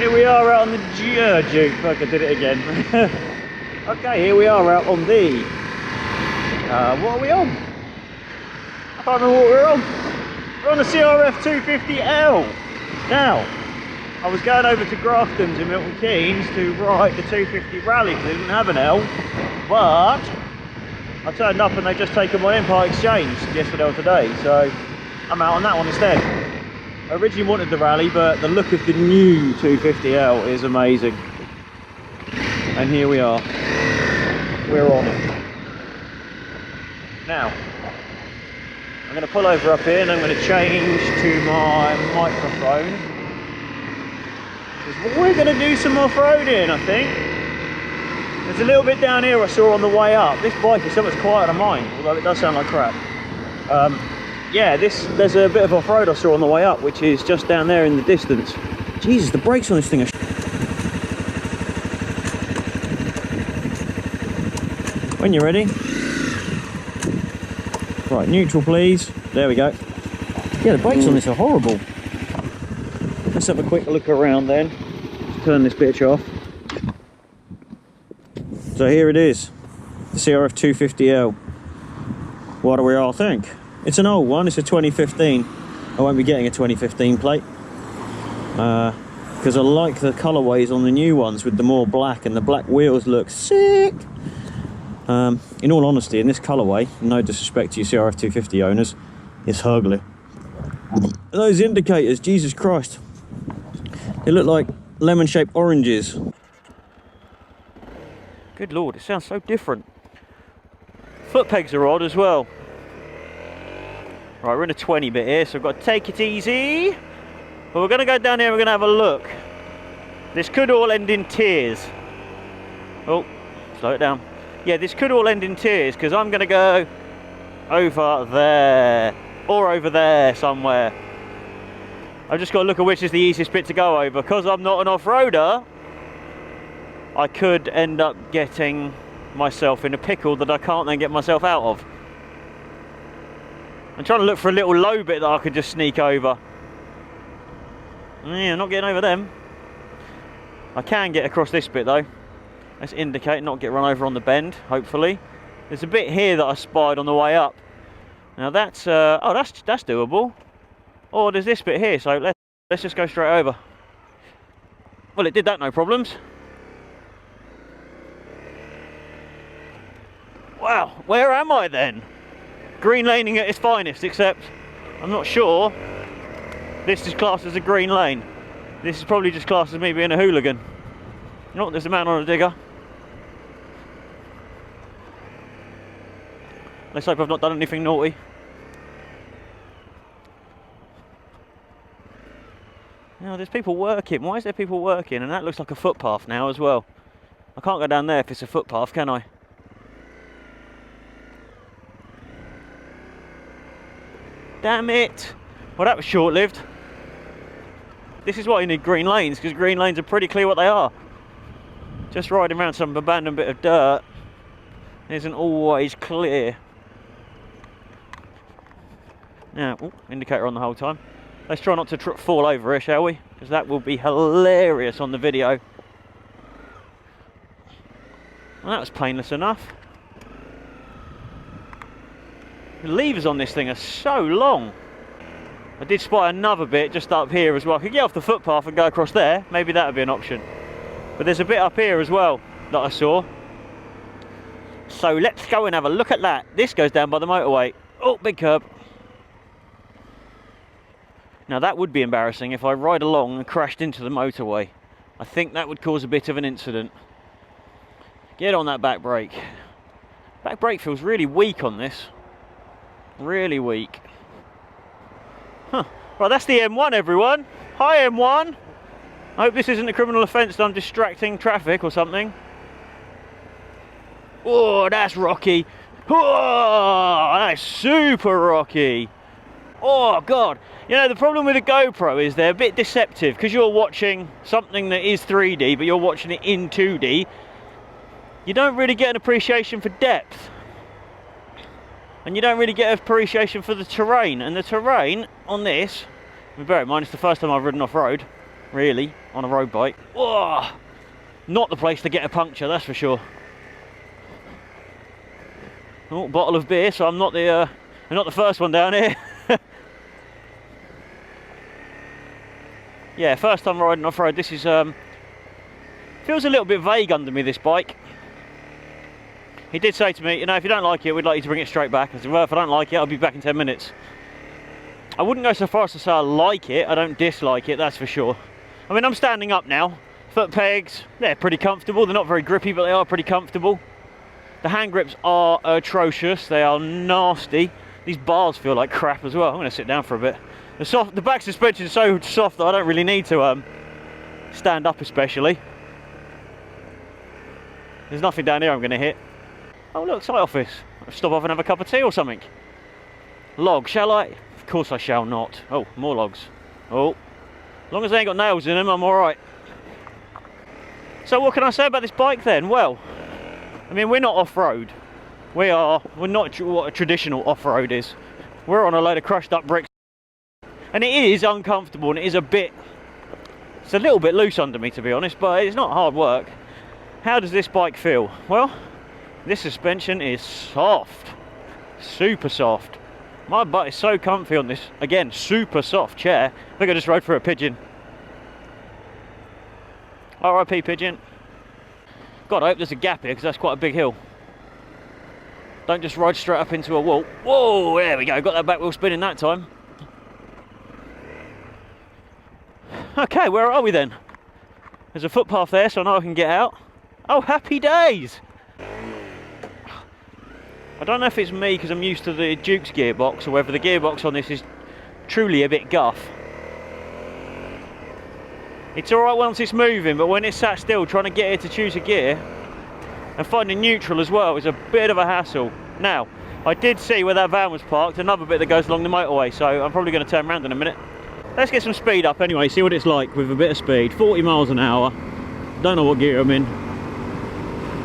Here we are out on the Juke. Fuck, I did it again. Okay, here we are out on the... what are we on? I can't remember what we're on. We're on the CRF250L. Now, I was going over to Grafton's in Milton Keynes to ride the 250 Rally because they didn't have an L, but I turned up and they just taken one in part exchange yesterday or today, so I'm out on that one instead. I originally wanted the Rally, but the look of the new 250L is amazing. And here we are. We're on it. Now, I'm going to pull over up here and I'm going to change to my microphone. Because we're going to do some off-roading, I think. There's a little bit down here I saw on the way up. This bike is so much quieter than mine, although it does sound like crap. Yeah, there's a bit of off-road I saw on the way up, which is just down there in the distance. Jesus, the brakes on this thing are... When you're ready. Right, neutral please. There we go. Yeah, the brakes on this are horrible. Let's have a quick look around then. Let's turn this bitch off. So here it is, the CRF250L. What do we all think? It's an old one, it's a 2015. I won't be getting a 2015 plate. Because I like the colourways on the new ones with the more black, and the black wheels look sick. In all honesty, in this colourway, no disrespect to you CRF250 owners, it's ugly. Those indicators, Jesus Christ. They look like lemon-shaped oranges. Good lord, it sounds so different. Foot pegs are odd as well. Right, we're in a 20 bit here, so we've got to take it easy. But we're going to go down here and we're going to have a look. This could all end in tears. Oh, slow it down. Yeah, this could all end in tears because I'm going to go over there. Or over there somewhere. I've just got to look at which is the easiest bit to go over. Because I'm not an off-roader, I could end up getting myself in a pickle that I can't then get myself out of. I'm trying to look for a little low bit that I could just sneak over. Yeah, not getting over them. I can get across this bit though. Let's indicate, not get run over on the bend, hopefully. There's a bit here that I spied on the way up. Now that's, oh, that's doable. Or there's this bit here, so let's just go straight over. Well, it did that, no problems. Wow, where am I then? Green laning at its finest, except I'm not sure this is classed as a green lane. This is probably just classed as me being a hooligan. You know what, there's a man on a digger. Let's hope I've not done anything naughty. Now there's people working. Why is there people working? And that looks like a footpath now as well. I can't go down there if it's a footpath, can I? Damn it! Well, that was short-lived. This is why you need green lanes, because green lanes are pretty clear what they are. Just riding around some abandoned bit of dirt isn't always clear. Now, ooh, indicator on the whole time. Let's try not to fall over here, shall we? Because that will be hilarious on the video. Well, that was painless enough. The levers on this thing are so long. I did spot another bit just up here as well. I could get off the footpath and go across there. Maybe that would be an option. But there's a bit up here as well that I saw. So let's go and have a look at that. This goes down by the motorway. Oh, big curb. Now that would be embarrassing if I ride along and crashed into the motorway. I think that would cause a bit of an incident. Get on that back brake. Back brake feels really weak on this. Really weak. Huh. Right, that's the M1, everyone. Hi, M1. I hope this isn't a criminal offence that I'm distracting traffic or something. Oh, that's rocky. Oh, that's super rocky. Oh, God. You know, the problem with a GoPro is they're a bit deceptive because you're watching something that is 3D, but you're watching it in 2D. You don't really get an appreciation for depth. And you don't really get appreciation for the terrain. And the terrain on this, bear in mind it's the first time I've ridden off-road, really, on a road bike. Whoa! Not the place to get a puncture, that's for sure. Oh, bottle of beer, so I'm not the first one down here. Yeah, first time riding off-road. This is feels a little bit vague under me, this bike. He did say to me, you know, if you don't like it, we'd like you to bring it straight back. I said, well, if I don't like it, I'll be back in 10 minutes. I wouldn't go so far as to say I like it. I don't dislike it, that's for sure. I mean, I'm standing up now. Foot pegs, they're pretty comfortable. They're not very grippy, but they are pretty comfortable. The hand grips are atrocious. They are nasty. These bars feel like crap as well. I'm going to sit down for a bit. The back suspension is so soft that I don't really need to stand up especially. There's nothing down here I'm going to hit. Oh look, site office. I'll stop off and have a cup of tea or something. Log, shall I? Of course I shall not. Oh, more logs. Oh, as long as they ain't got nails in them, I'm alright. So what can I say about this bike then? Well, I mean, we're not off-road. We're not what a traditional off-road is. We're on a load of crushed up bricks. And it is uncomfortable, and it's a little bit loose under me, to be honest, but it's not hard work. How does this bike feel? Well, this suspension is soft, super soft. My butt is so comfy on this, again, super soft chair. I think I just rode through a pigeon. RIP pigeon. God, I hope there's a gap here, because that's quite a big hill. Don't just ride straight up into a wall. Whoa, there we go, got that back wheel spinning that time. Okay, where are we then? There's a footpath there, so I know I can get out. Oh, happy days! I don't know if it's me because I'm used to the Duke's gearbox, or whether the gearbox on this is truly a bit guff. It's alright once it's moving, but when it's sat still, trying to get it to choose a gear and finding neutral as well is a bit of a hassle. Now, I did see where that van was parked, another bit that goes along the motorway, so I'm probably going to turn around in a minute. Let's get some speed up anyway, see what it's like with a bit of speed. 40 miles an hour, don't know what gear I'm in.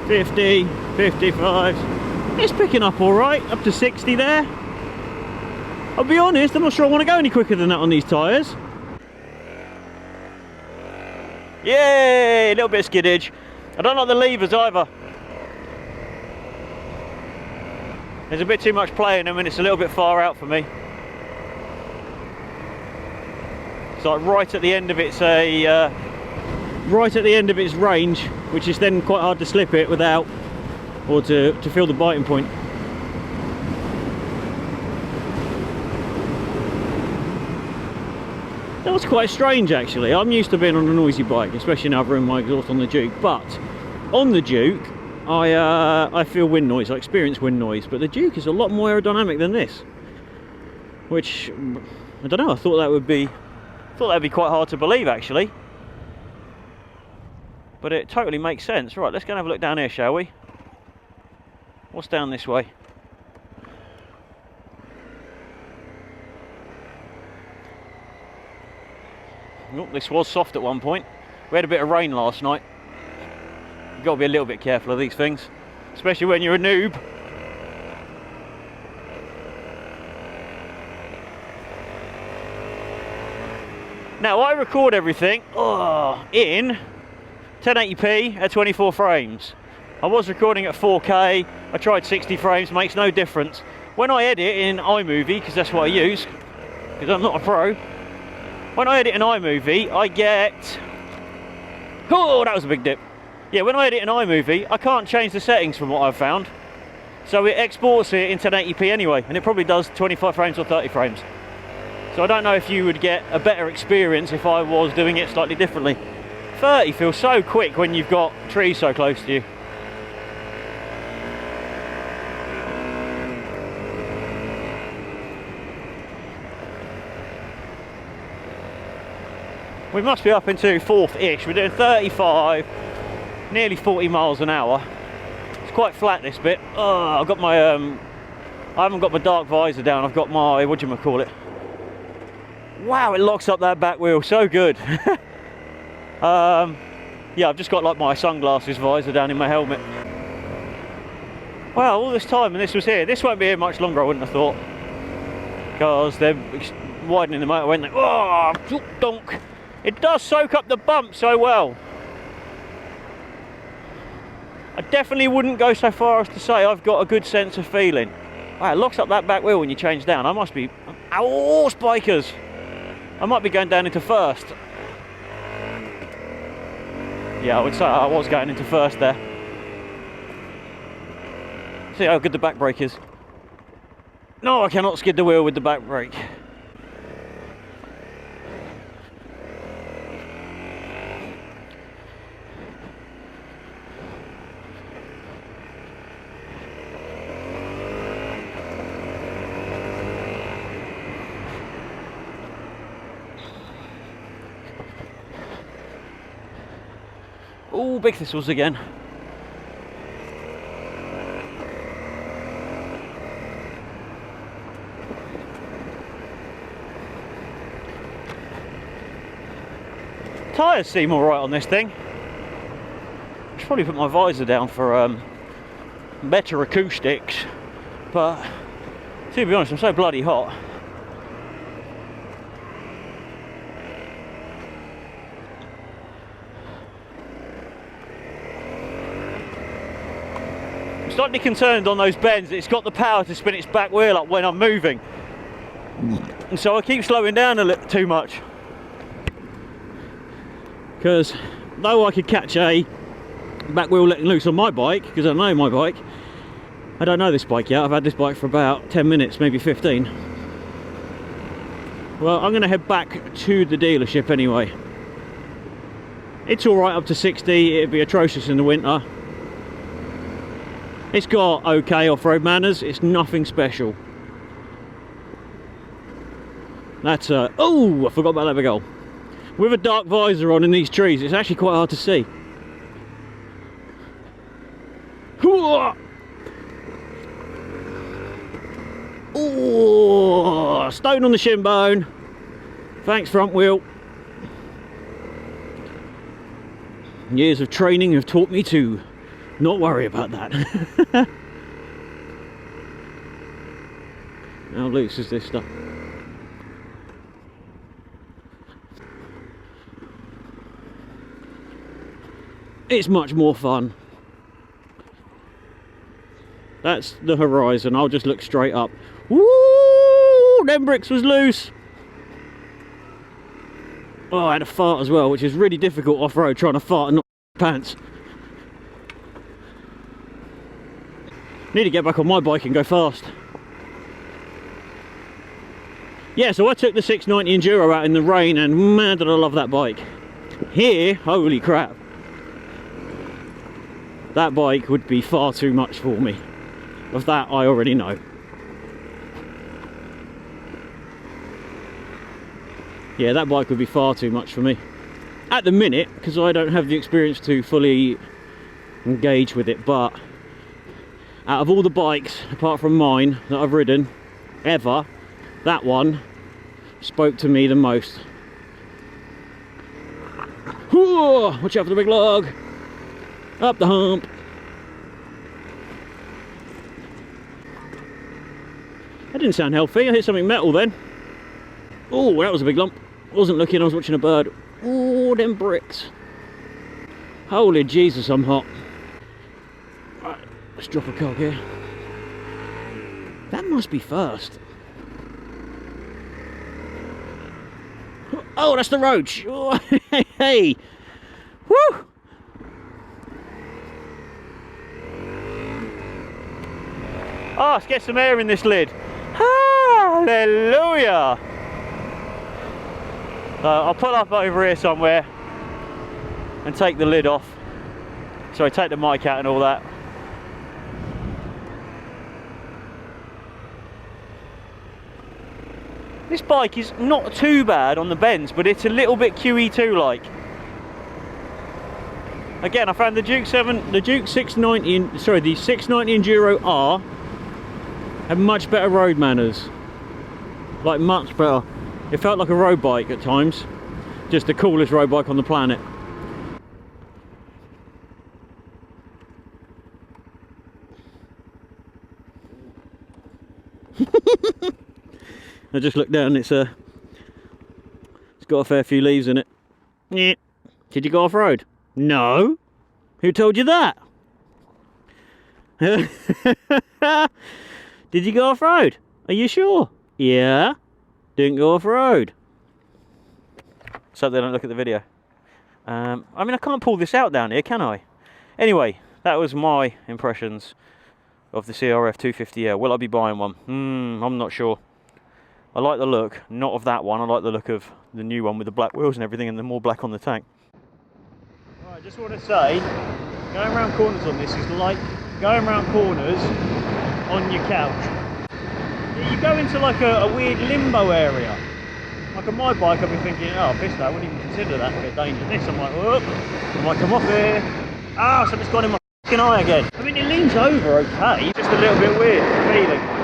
50, 55, it's picking up alright, up to 60 there. I'll be honest, I'm not sure I want to go any quicker than that on these tyres. Yay, a little bit of skiddage. I don't like the levers either. There's a bit too much play in them and it's a little bit far out for me. It's like right at the end of its range, which is then quite hard to slip it without, or to feel the biting point. That was quite strange actually. I'm used to being on a noisy bike, especially now I've ruined my exhaust on the Duke, but on the Duke I feel wind noise, I experience wind noise, but the Duke is a lot more aerodynamic than this, which I don't know, I thought that would be quite hard to believe actually, but it totally makes sense. Right, let's go and have a look down here, shall we? What's down this way? Oh, this was soft at one point. We had a bit of rain last night. You've got to be a little bit careful of these things, especially when you're a noob. Now I record everything in 1080p at 24 frames. I was recording at 4K, I tried 60 frames, makes no difference. When I edit in iMovie, because that's what I use, because I'm not a pro, when I edit in iMovie, I get... Oh, that was a big dip. Yeah, when I edit in iMovie, I can't change the settings from what I've found. So it exports it in 1080p anyway, and it probably does 25 frames or 30 frames. So I don't know if you would get a better experience if I was doing it slightly differently. 30 feels so quick when you've got trees so close to you. We must be up into 4th-ish. We're doing 35, nearly 40 miles an hour. It's quite flat this bit. Oh, I've got my, I haven't got my dark visor down. I've got my, what do you call it? Wow, it locks up that back wheel, so good. Yeah, I've just got like my sunglasses visor down in my helmet. Wow, all this time and this was here. This won't be here much longer, I wouldn't have thought. Because they're widening the motorway and they, oh, donk. It does soak up the bump so well. I definitely wouldn't go so far as to say I've got a good sense of feeling. Wow, it locks up that back wheel when you change down. I must be... Oh, spikers! I might be going down into first. Yeah, I would say I was going into first there. See how good the back brake is. No, I cannot skid the wheel with the back brake. Oh, big thistles again. Tyres seem alright on this thing. I should probably put my visor down for better acoustics, but to be honest, I'm so bloody hot. I'm slightly concerned on those bends that it's got the power to spin its back wheel up when I'm moving, and so I keep slowing down a little too much. Because though I could catch a back wheel letting loose on my bike, because I know my bike, I don't know this bike yet. I've had this bike for about 10 minutes, maybe 15. Well, I'm going to head back to the dealership anyway. It's alright up to 60, it'd be atrocious in the winter. It's got okay off-road manners, it's nothing special. That's oh, I forgot about that big hole. With a dark visor on in these trees, it's actually quite hard to see. Oh, stone on the shin bone. Thanks, front wheel. Years of training have taught me to not worry about that. How loose is this stuff? It's much more fun. That's the horizon. I'll just look straight up. Woo! Them bricks was loose. Oh, I had a fart as well, which is really difficult off-road, trying to fart and not pants. Need to get back on my bike and go fast. Yeah, so I took the 690 Enduro out in the rain, and man did I love that bike. Here, holy crap. That bike would be far too much for me. Of that I already know. Yeah, that bike would be far too much for me. At the minute, because I don't have the experience to fully engage with it, but out of all the bikes, apart from mine, that I've ridden, ever, that one spoke to me the most. Whoa, watch out for the big log. Up the hump. That didn't sound healthy. I hit something metal then. Oh, that was a big lump. Wasn't looking, I was watching a bird. Oh, them bricks. Holy Jesus, I'm hot. Right, let's drop a cog here. That must be first. Oh, that's the roach. Oh, hey, hey. Woo! Oh, let's get some air in this lid. Hallelujah! I'll pull up over here somewhere and take the lid off. Sorry, take the mic out and all that. This bike is not too bad on the bends, but it's a little bit QE2 like. Again, I found the Duke 690, sorry, the 690 Enduro R had much better road manners. Like, much better. It felt like a road bike at times. Just the coolest road bike on the planet. I just looked down, it's got a fair few leaves in it. Yeah. Did you go off-road? No. Who told you that? Did you go off-road? Are you sure? Yeah. Didn't go off-road. So they don't look at the video. I mean, I can't pull this out down here, can I? Anyway, that was my impressions of the CRF250L. Will I be buying one? I'm not sure. I like the look, not of that one. I like the look of the new one with the black wheels and everything, and the more black on the tank. Right, just want to say, going around corners on this is like going around corners on your couch. You go into like a weird limbo area. Like on my bike, I've been thinking, oh, piss that, I wouldn't even consider that a bit dangerous. This, I'm like, whoop, I might come off here. Ah, something's gone in my fucking eye again. I mean, it leans over okay, just a little bit weird feeling.